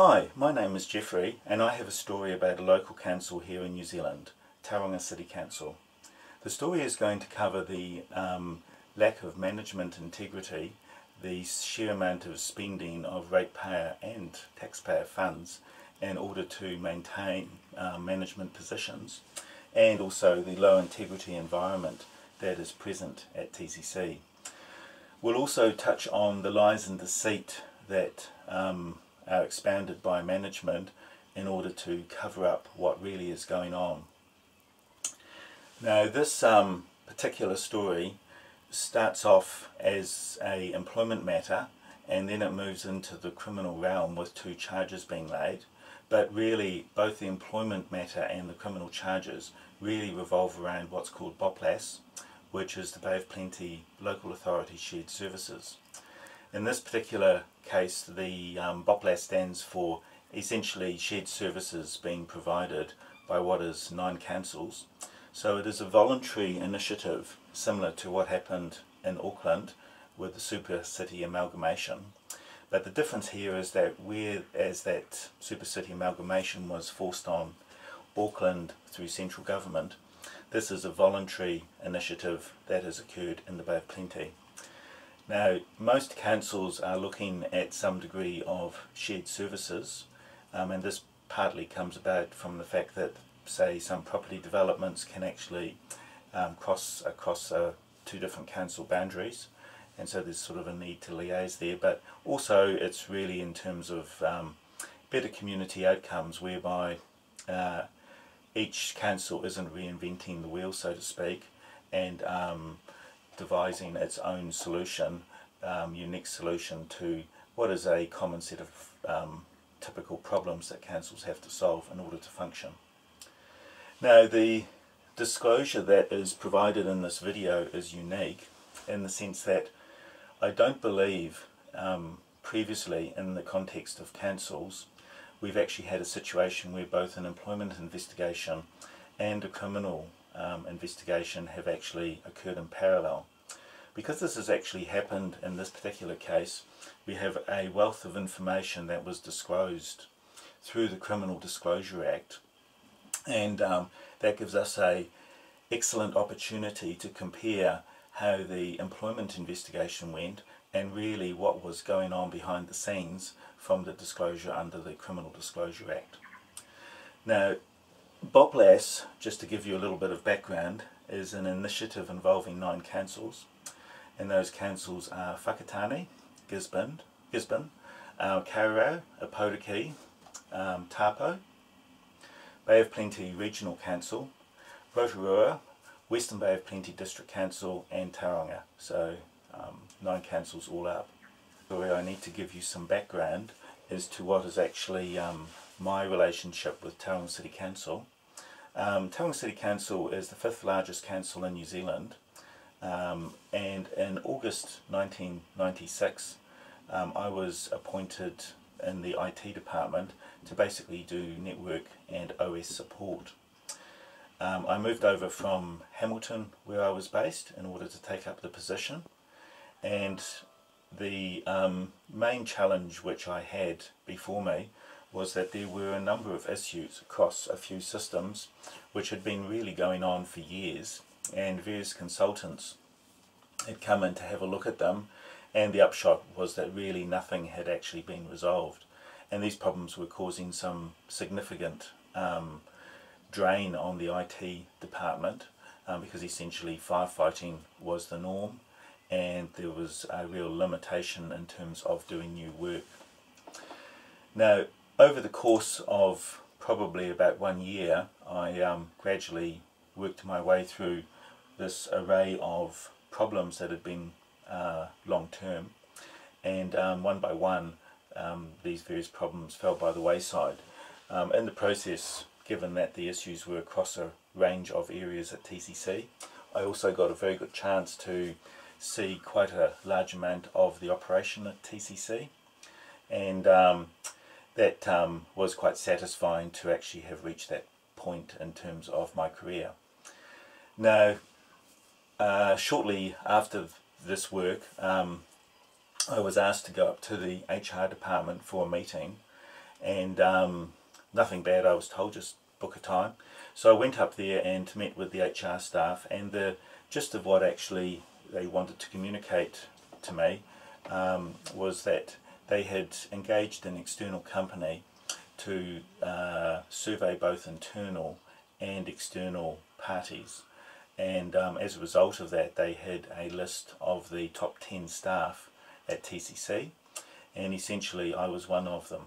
Hi, my name is Geoffrey and I have a story about a local council here in New Zealand, Tauranga City Council. The story is going to cover the lack of management integrity, the sheer amount of spending of ratepayer and taxpayer funds in order to maintain management positions, and also the low integrity environment that is present at TCC. We'll also touch on the lies and deceit that are expounded by management in order to cover up what really is going on. Now this particular story starts off as an employment matter and then it moves into the criminal realm with two charges being laid, but really both the employment matter and the criminal charges really revolve around what's called BOPLASS, which is the Bay of Plenty Local Authority Shared Services. In this particular case, the BOPLASS stands for essentially shared services being provided by what is 9 councils. So it is a voluntary initiative similar to what happened in Auckland with the super city amalgamation. But the difference here is that whereas that super city amalgamation was forced on Auckland through central government, this is a voluntary initiative that has occurred in the Bay of Plenty. Now, most councils are looking at some degree of shared services, and this partly comes about from the fact that, say, some property developments can actually cross across 2 different council boundaries, and so there's sort of a need to liaise there, but also it's really in terms of better community outcomes whereby each council isn't reinventing the wheel, so to speak, and devising its own solution, unique solution to what is a common set of typical problems that councils have to solve in order to function. Now, the disclosure that is provided in this video is unique in the sense that I don't believe previously in the context of councils we've actually had a situation where both an employment investigation and a criminal investigation have actually occurred in parallel. Because this has actually happened in this particular case, we have a wealth of information that was disclosed through the Criminal Disclosure Act, and that gives us an excellent opportunity to compare how the employment investigation went and really what was going on behind the scenes from the disclosure under the Criminal Disclosure Act. Now, BOPLASS, just to give you a little bit of background, is an initiative involving 9 councils, and those councils are Whakatane, Gisborne, Kawerau, Opotiki, Tapo, Bay of Plenty Regional Council, Rotorua, Western Bay of Plenty District Council, and Tauranga. So 9 councils all up. So I need to give you some background as to what is actually my relationship with Tauranga City Council. Tauranga City Council is the 5th largest council in New Zealand, and in August 1996 I was appointed in the IT department to basically do network and OS support. I moved over from Hamilton, where I was based, in order to take up the position, and the main challenge which I had before me was that there were a number of issues across a few systems which had been really going on for years, and various consultants had come in to have a look at them, and the upshot was that really nothing had actually been resolved, and these problems were causing some significant drain on the IT department, because essentially firefighting was the norm and there was a real limitation in terms of doing new work. Now, over the course of probably about 1 year, I gradually worked my way through this array of problems that had been long term, and one by one these various problems fell by the wayside. In the process, given that the issues were across a range of areas at TCC, I also got a very good chance to see quite a large amount of the operation at TCC, and that was quite satisfying to actually have reached that point in terms of my career. Now, shortly after this work, I was asked to go up to the HR department for a meeting, and nothing bad, I was told, just book a time. So I went up there and met with the HR staff, and the gist of what actually they wanted to communicate to me was that they had engaged an external company to survey both internal and external parties, and as a result of that they had a list of the top 10 staff at TCC, and essentially I was one of them.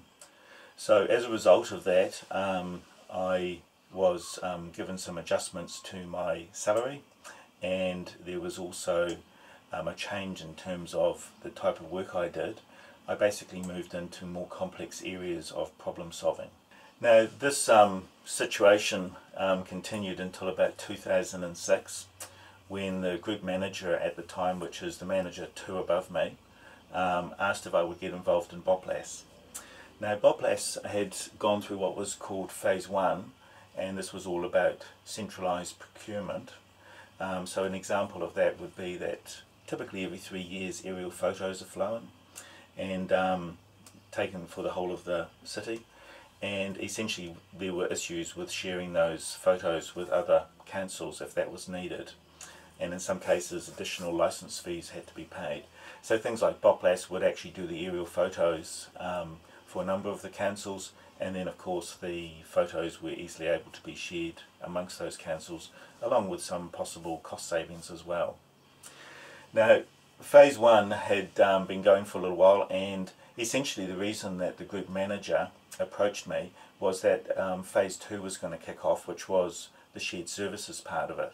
So as a result of that, I was given some adjustments to my salary, and there was also a change in terms of the type of work I did. I basically moved into more complex areas of problem solving. Now this situation continued until about 2006, when the group manager at the time, which is the manager 2 above me, asked if I would get involved in BOPLASS. Now BOPLASS had gone through what was called Phase 1, and this was all about centralised procurement. So an example of that would be that typically every 3 years aerial photos are flown and taken for the whole of the city, and essentially there were issues with sharing those photos with other councils if that was needed, and in some cases additional licence fees had to be paid. So things like BOPLASS would actually do the aerial photos for a number of the councils, and then of course the photos were easily able to be shared amongst those councils, along with some possible cost savings as well. Now Phase 1 had been going for a little while, and essentially the reason that the group manager approached me was that Phase 2 was going to kick off, which was the shared services part of it.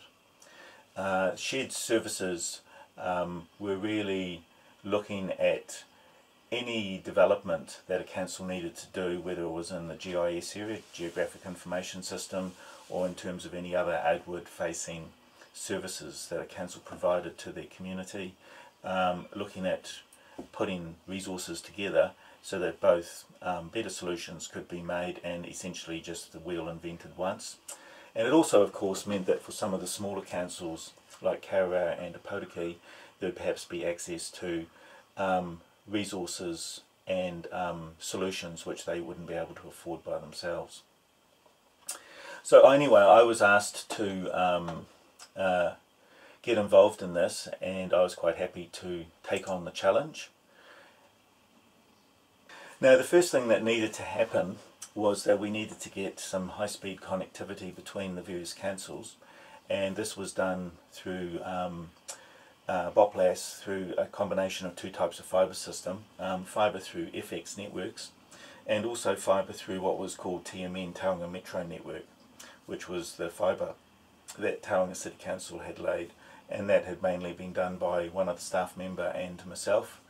Shared services were really looking at any development that a council needed to do, whether it was in the GIS area, Geographic Information System, or in terms of any other outward facing services that a council provided to their community, looking at putting resources together so that both better solutions could be made and essentially just the wheel invented once. And it also of course meant that for some of the smaller councils like Garry and Poole, there would perhaps be access to resources and solutions which they wouldn't be able to afford by themselves. So anyway, I was asked to get involved in this, and I was quite happy to take on the challenge. Now the first thing that needed to happen was that we needed to get some high-speed connectivity between the various councils, and this was done through BOPLASS through a combination of 2 types of fibre system, fibre through FX networks, and also fibre through what was called TMN, Tauranga Metro Network, which was the fibre that Tauranga City Council had laid, and that had mainly been done by one other staff member and myself,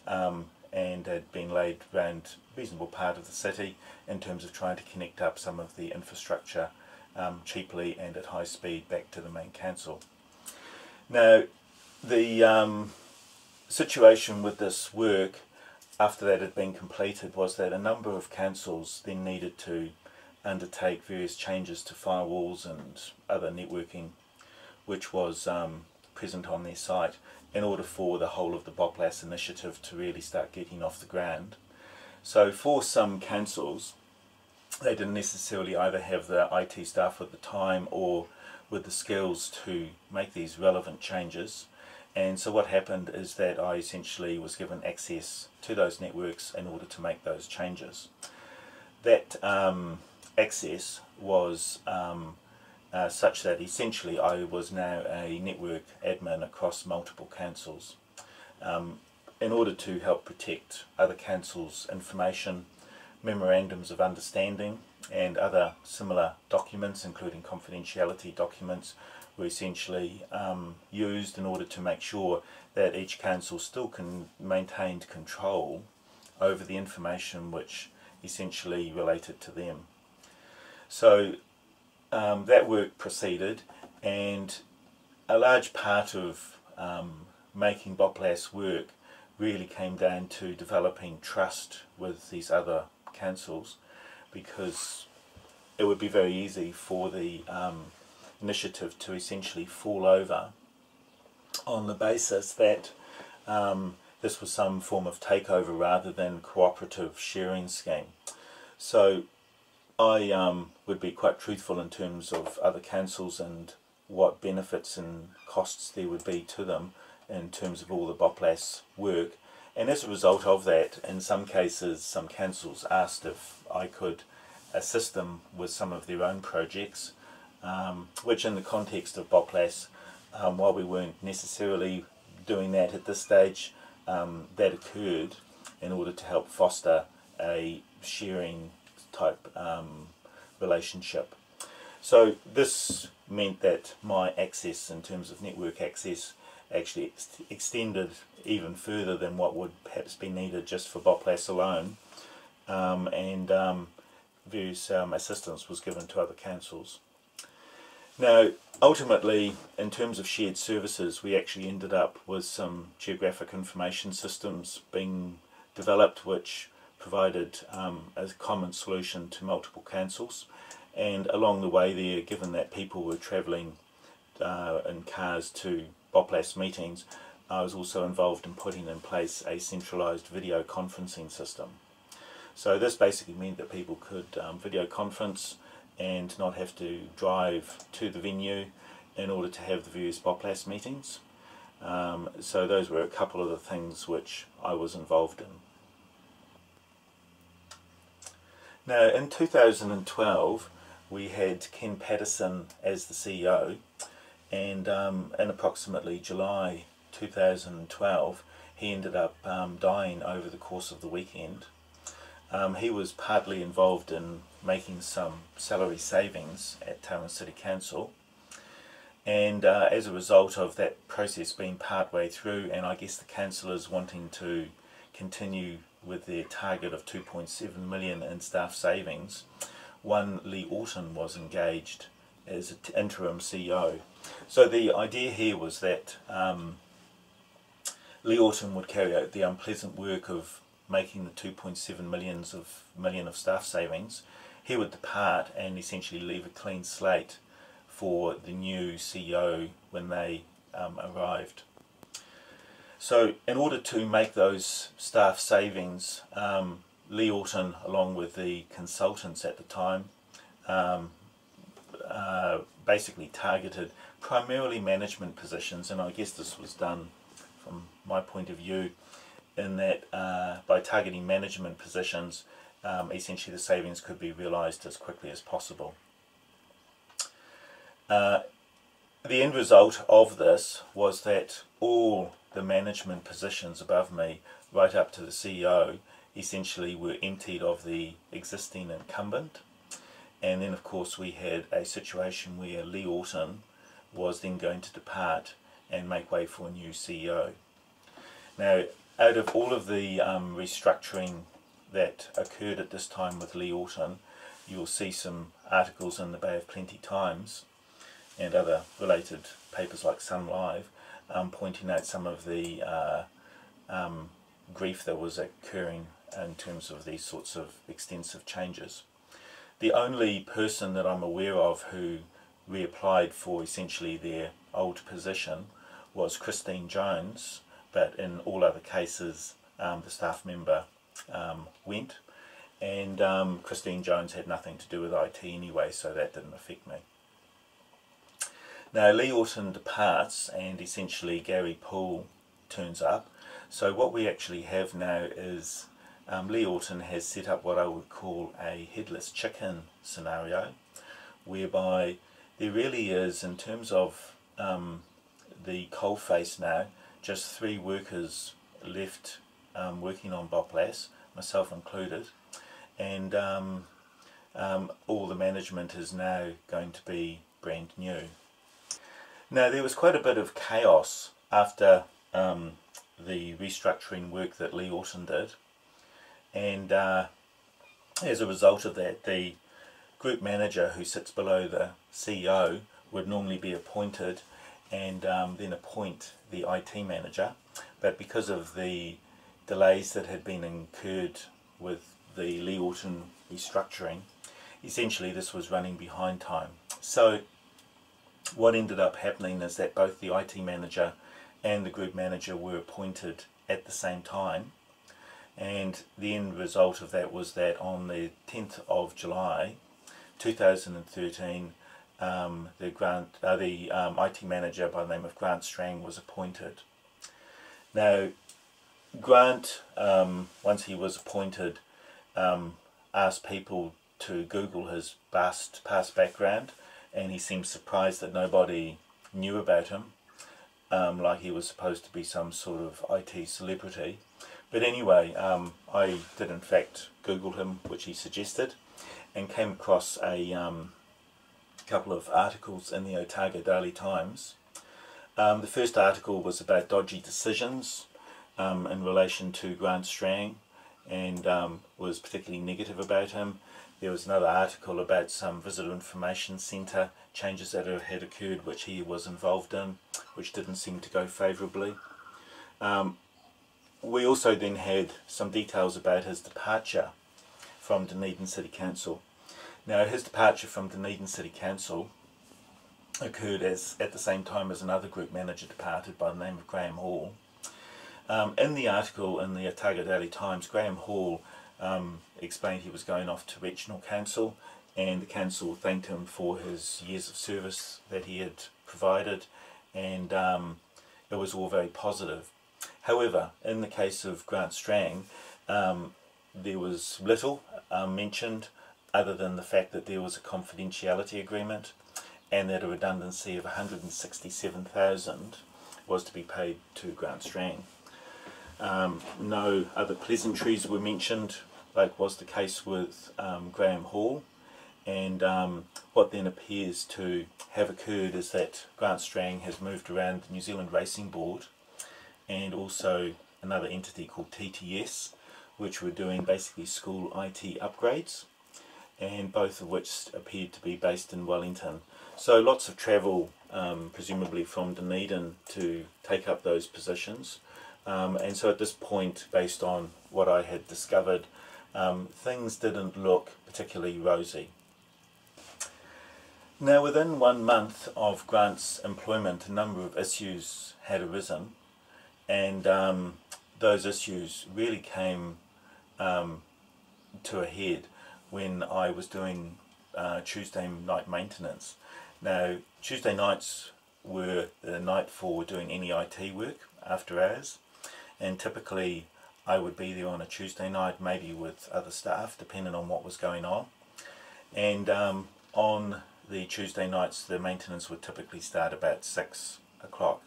and had been laid around a reasonable part of the city in terms of trying to connect up some of the infrastructure cheaply and at high speed back to the main council. Now the situation with this work after that had been completed was that a number of councils then needed to undertake various changes to firewalls and other networking which was present on their site in order for the whole of the BOPLASS initiative to really start getting off the ground. So for some councils, they didn't necessarily either have the IT staff at the time or with the skills to make these relevant changes, and so what happened is that I essentially was given access to those networks in order to make those changes. That access was such that essentially I was now a network admin across multiple councils in order to help protect other councils' information, memorandums of understanding and other similar documents, including confidentiality documents, were essentially used in order to make sure that each council still maintained control over the information which essentially related to them. So that work proceeded, and a large part of making BOPLASS work really came down to developing trust with these other councils, because it would be very easy for the initiative to essentially fall over on the basis that this was some form of takeover rather than cooperative sharing scheme. So I would be quite truthful in terms of other councils and what benefits and costs there would be to them in terms of all the BOPLASS work. And as a result of that, in some cases, some councils asked if I could assist them with some of their own projects, which in the context of BOPLASS, while we weren't necessarily doing that at this stage, that occurred in order to help foster a sharing type relationship. So this meant that my access in terms of network access actually extended even further than what would perhaps be needed just for BOPLASS alone, and various assistance was given to other councils. Now ultimately, in terms of shared services, we actually ended up with some geographic information systems being developed which provided a common solution to multiple councils. And along the way there, given that people were travelling in cars to BOPLASS meetings, I was also involved in putting in place a centralised video conferencing system. So this basically meant that people could video conference and not have to drive to the venue in order to have the various BOPLASS meetings. So those were a couple of the things which I was involved in. Now in 2012 we had Ken Patterson as the CEO, and in approximately July 2012 he ended up dying over the course of the weekend. He was partly involved in making some salary savings at Tauranga City Council, and as a result of that process being partway through, and I guess the councillors wanting to continue with their target of 2.7 million in staff savings, one Leigh Auton was engaged as an interim CEO. So the idea here was that Leigh Auton would carry out the unpleasant work of making the 2.7 million of staff savings. He would depart and essentially leave a clean slate for the new CEO when they arrived. So in order to make those staff savings, Leigh Auton, along with the consultants at the time, basically targeted primarily management positions, and I guess this was done from my point of view in that by targeting management positions, essentially the savings could be realised as quickly as possible. The end result of this was that all the management positions above me, right up to the CEO, essentially were emptied of the existing incumbent. And then of course we had a situation where Leigh Auton was then going to depart and make way for a new CEO. Now out of all of the restructuring that occurred at this time with Leigh Auton, you'll see some articles in the Bay of Plenty Times and other related papers like Sun Live pointing out some of the grief that was occurring in terms of these sorts of extensive changes. The only person that I'm aware of who reapplied for essentially their old position was Christine Jones, but in all other cases the staff member went, and Christine Jones had nothing to do with IT anyway, so that didn't affect me. Now Leigh Auton departs and essentially Garry Poole turns up. So what we actually have now is Leigh Auton has set up what I would call a headless chicken scenario, whereby there really is, in terms of the coalface now, just 3 workers left working on BOPLASS, myself included, and all the management is now going to be brand new. Now there was quite a bit of chaos after the restructuring work that Leigh Auton did, and as a result of that, the group manager who sits below the CEO would normally be appointed and then appoint the IT manager, but because of the delays that had been incurred with the Leigh Auton restructuring, essentially this was running behind time. So what ended up happening is that both the IT manager and the group manager were appointed at the same time, and the end result of that was that on the 10th of July 2013 the IT manager by the name of Grant Strang was appointed. Now Grant, once he was appointed, asked people to Google his past background, and he seemed surprised that nobody knew about him, like he was supposed to be some sort of IT celebrity. But anyway, I did in fact Google him, which he suggested, and came across a couple of articles in the Otago Daily Times. The first article was about dodgy decisions in relation to Grant Strang, and was particularly negative about him. There was another article about some visitor information centre changes that had occurred which he was involved in, which didn't seem to go favourably. We also then had some details about his departure from Dunedin City Council. Now his departure from Dunedin City Council occurred at the same time as another group manager departed by the name of Graham Hall. In the article in the Otago Daily Times, Graham Hall explained he was going off to Regional Council, and the council thanked him for his years of service that he had provided, and it was all very positive. However, in the case of Grant Strang, there was little mentioned other than the fact that there was a confidentiality agreement and that a redundancy of $167,000 was to be paid to Grant Strang. No other pleasantries were mentioned, like was the case with Graham Hall, and what then appears to have occurred is that Grant Strang has moved around the New Zealand Racing Board and also another entity called TTS, which were doing basically school IT upgrades, and both of which appeared to be based in Wellington. So lots of travel, presumably from Dunedin, to take up those positions. And so at this point, based on what I had discovered, things didn't look particularly rosy. Now within 1 month of Grant's employment, a number of issues had arisen, and those issues really came to a head when I was doing Tuesday night maintenance. Now Tuesday nights were the night for doing any IT work after hours, and typically I would be there on a Tuesday night, maybe with other staff, depending on what was going on. And on the Tuesday nights, the maintenance would typically start about 6 o'clock.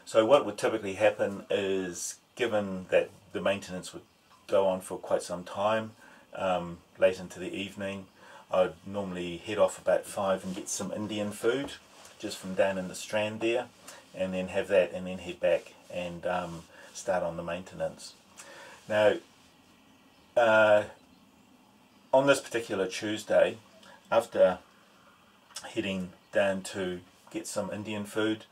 So what would typically happen is, given that the maintenance would go on for quite some time, late into the evening, I'd normally head off about 5 and get some Indian food, just from down in the Strand there, and then have that and then head back and start on the maintenance. Now, on this particular Tuesday, after heading down to get some Indian food,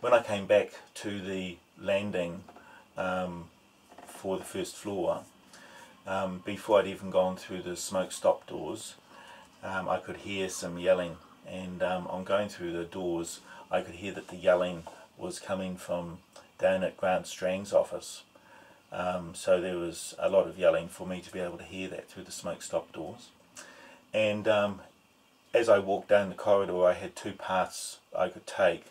when I came back to the landing for the first floor, before I'd even gone through the smoke stop doors, I could hear some yelling, and on going through the doors I could hear that the yelling was coming from down at Grant Strang's office. So there was a lot of yelling for me to be able to hear that through the smoke stop doors. And as I walked down the corridor, I had two paths I could take,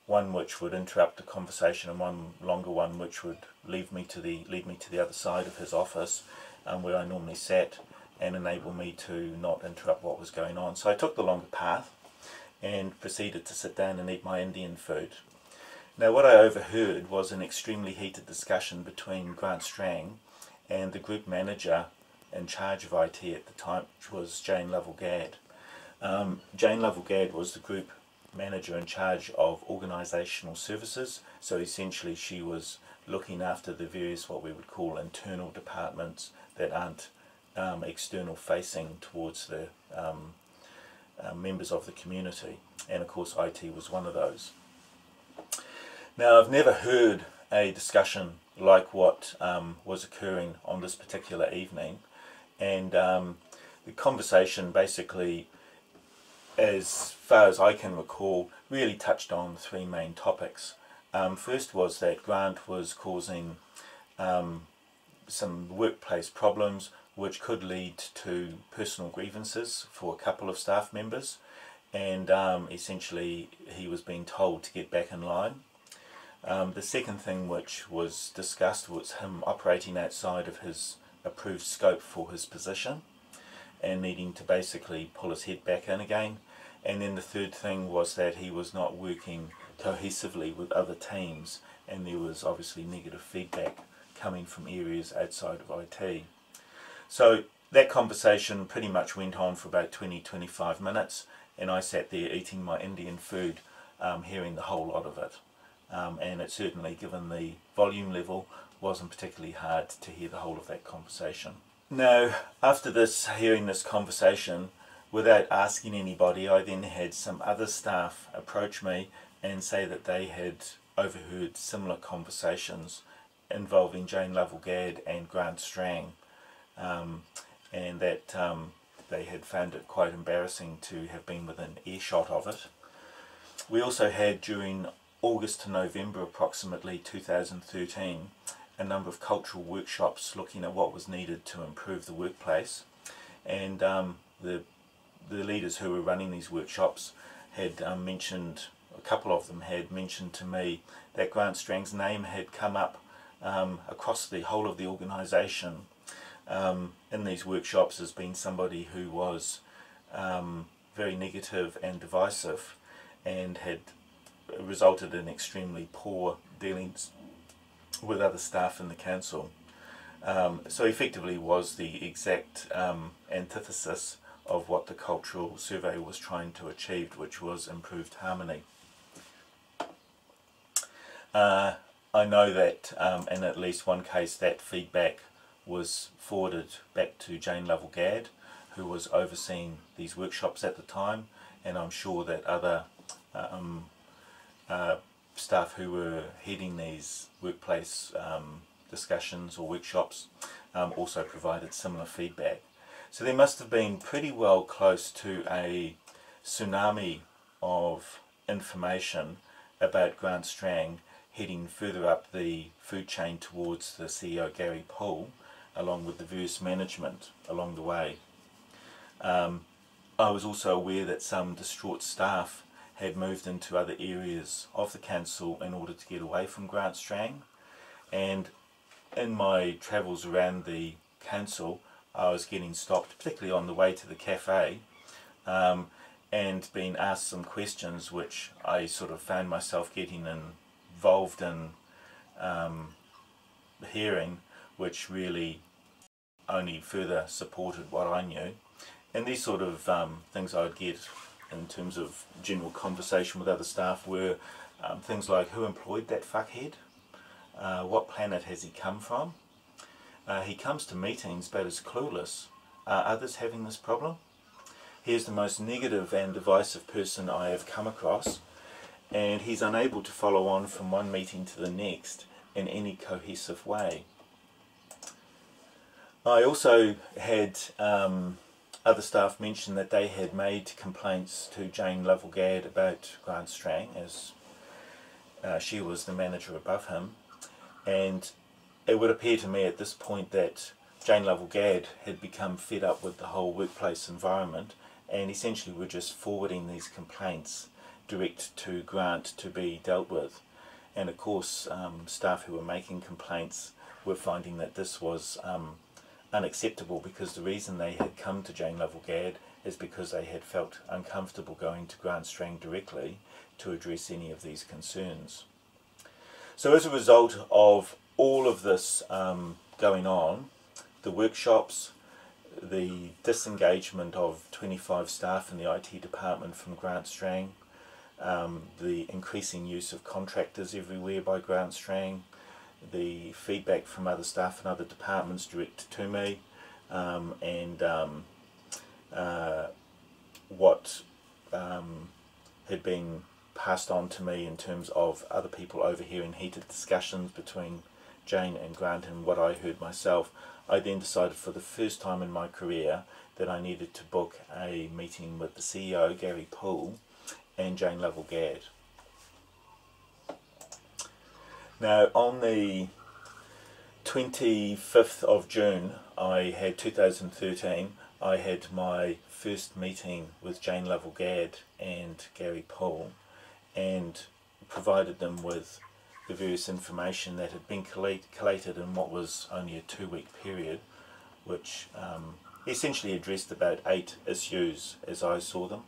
one which would interrupt the conversation and one longer one which would lead me to the other side of his office, where I normally sat, and enable me to not interrupt what was going on. So I took the longer path and proceeded to sit down and eat my Indian food. Now what I overheard was an extremely heated discussion between Grant Strang and the group manager in charge of IT at the time, which was Jaine Lovell-Gadd. Jaine Lovell-Gadd was the group manager in charge of organisational services, so essentially she was looking after the various what we would call internal departments that aren't external facing towards the members of the community, and of course IT was one of those. Now I've never heard a discussion like what was occurring on this particular evening, and the conversation basically, as far as I can recall, really touched on three main topics. First was that Grant was causing some workplace problems which could lead to personal grievances for a couple of staff members, and essentially he was being told to get back in line. The second thing which was discussed was him operating outside of his approved scope for his position and needing to basically pull his head back in again. And then the third thing was that he was not working cohesively with other teams, and there was obviously negative feedback coming from areas outside of IT. So that conversation pretty much went on for about 20-25 minutes, and I sat there eating my Indian food, hearing the whole lot of it. And it certainly, given the volume level, wasn't particularly hard to hear the whole of that conversation. Now, after this, hearing this conversation, without asking anybody, I then had some other staff approach me and say that they had overheard similar conversations involving Jaine Lovell-Gadd and Grant Strang, and that they had found it quite embarrassing to have been within earshot of it. We also had, during August to November approximately 2013, a number of cultural workshops looking at what was needed to improve the workplace, and the leaders who were running these workshops had mentioned, a couple of them had mentioned to me that Grant Strang's name had come up across the whole of the organisation in these workshops as being somebody who was very negative and divisive, and had resulted in extremely poor dealings with other staff in the council. So effectively was the exact antithesis of what the cultural survey was trying to achieve, which was improved harmony. I know that in at least one case that feedback was forwarded back to Jaine Lovell-Gadd, who was overseeing these workshops at the time, and I'm sure that other staff who were heading these workplace discussions or workshops also provided similar feedback. So there must have been pretty well close to a tsunami of information about Grant Strang heading further up the food chain towards the CEO Garry Poole, along with the various management along the way. I was also aware that some distraught staff had moved into other areas of the council in order to get away from Grant Strang, and in my travels around the council I was getting stopped, particularly on the way to the cafe, and being asked some questions which I sort of found myself getting involved in hearing, which really only further supported what I knew. And these sort of things I would get in terms of general conversation with other staff were things like, who employed that fuckhead? What planet has he come from? He comes to meetings but is clueless. Are others having this problem? He is the most negative and divisive person I have come across, and he's unable to follow on from one meeting to the next in any cohesive way. I also had other staff mention that they had made complaints to Jaine Lovell-Gadd about Grant Strang, as she was the manager above him, and it would appear to me at this point that Jaine Lovell-Gadd had become fed up with the whole workplace environment, and essentially were just forwarding these complaints direct to Grant to be dealt with. And of course staff who were making complaints were finding that this was unacceptable, because the reason they had come to Jaine Lovell-Gadd is because they had felt uncomfortable going to Grant Strang directly to address any of these concerns. So as a result of all of this going on, the workshops, the disengagement of 25 staff in the IT department from Grant Strang, the increasing use of contractors everywhere by Grant Strang, the feedback from other staff and other departments direct to me, and what had been passed on to me in terms of other people overhearing heated discussions between Jaine and Grant and what I heard myself, I then decided for the first time in my career that I needed to book a meeting with the CEO, Garry Poole, and Jaine Lovell-Gadd. Now, on the 25th of June 2013, I had my first meeting with Jaine Lovell-Gadd and Garry Poole, and provided them with the various information that had been collated in what was only a 2-week period, which essentially addressed about 8 issues as I saw them.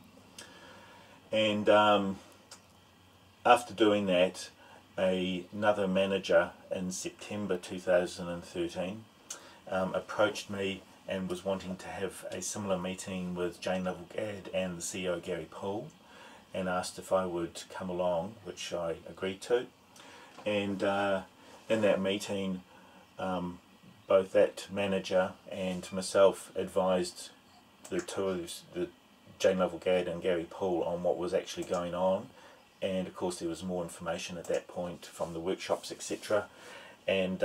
And after doing that, another manager in September 2013 approached me and was wanting to have a similar meeting with Jaine Lovell-Gadd and the CEO Garry Poole, and asked if I would come along, which I agreed to. And in that meeting, both that manager and myself advised the Jaine Lovell-Gadd and Garry Poole on what was actually going on. And of course there was more information at that point from the workshops, etc. And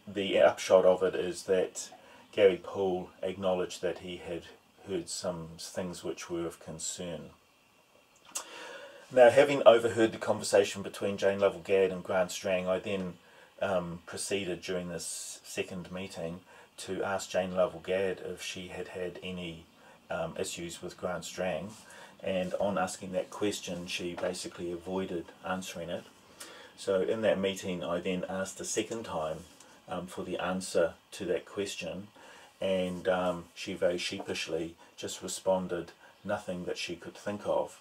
the upshot of it is that Garry Poole acknowledged that he had heard some things which were of concern. Now, having overheard the conversation between Jaine Lovell-Gadd and Grant Strang, I then proceeded during this second meeting to ask Jaine Lovell-Gadd if she had had any issues with Grant Strang. And on asking that question, she basically avoided answering it. So in that meeting, I then asked a second time for the answer to that question, and she very sheepishly just responded nothing that she could think of.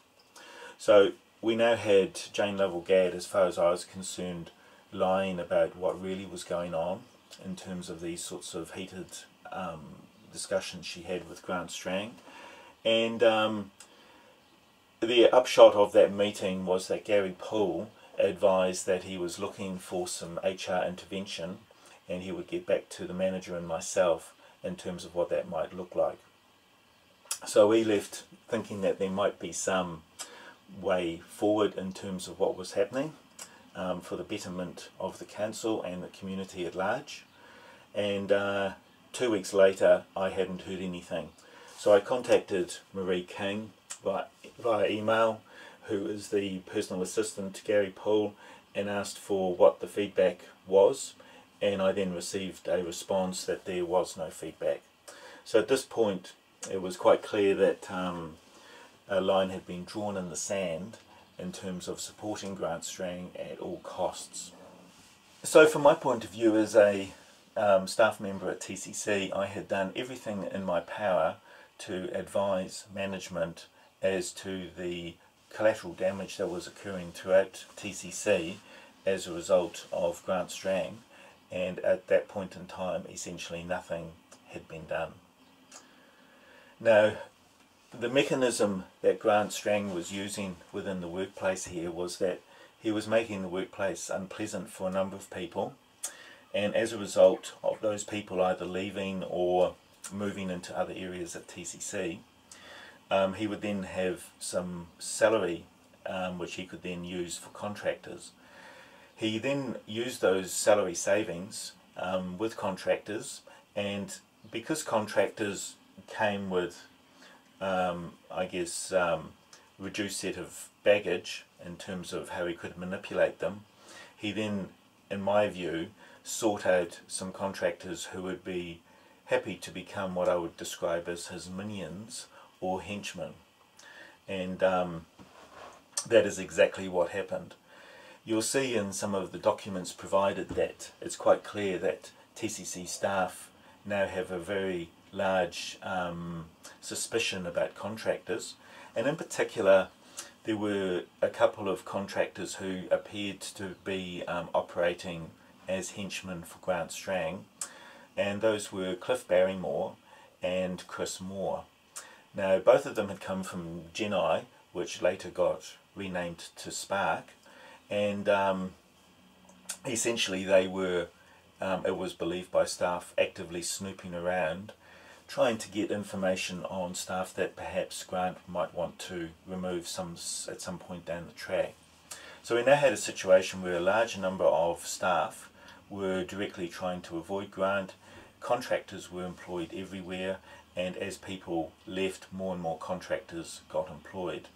So we now had Jaine Lovell-Gadd, as far as I was concerned, lying about what really was going on in terms of these sorts of heated discussions she had with Grant Strang. And the upshot of that meeting was that Garry Poole advised that he was looking for some HR intervention, and he would get back to the manager and myself in terms of what that might look like. So we left thinking that there might be some way forward in terms of what was happening for the betterment of the council and the community at large. And 2 weeks later, I hadn't heard anything. So I contacted Marie King via email, who is the personal assistant to Garry Poole, and asked for what the feedback was, and I then received a response that there was no feedback. So at this point it was quite clear that a line had been drawn in the sand in terms of supporting Grant Strang at all costs. So from my point of view as a staff member at TCC, I had done everything in my power to advise management as to the collateral damage that was occurring throughout TCC as a result of Grant Strang, and at that point in time essentially nothing had been done. Now, the mechanism that Grant Strang was using within the workplace here was that he was making the workplace unpleasant for a number of people, and as a result of those people either leaving or moving into other areas at TCC, he would then have some salary which he could then use for contractors. He then used those salary savings with contractors, and because contractors came with reduced set of baggage in terms of how he could manipulate them, he then, in my view, sought out some contractors who would be happy to become what I would describe as his minions or henchmen. And that is exactly what happened. You'll see in some of the documents provided that it's quite clear that TCC staff now have a very large suspicion about contractors, and in particular there were a couple of contractors who appeared to be operating as henchmen for Grant Strang, and those were Cliff Barrymore and Chris Moore. Now both of them had come from Geoffrey, which later got renamed to Spark, and essentially they were, it was believed by staff, actively snooping around trying to get information on staff that perhaps Grant might want to remove at some point down the track. So we now had a situation where a large number of staff were directly trying to avoid Grant, contractors were employed everywhere, and as people left, more and more contractors got employed.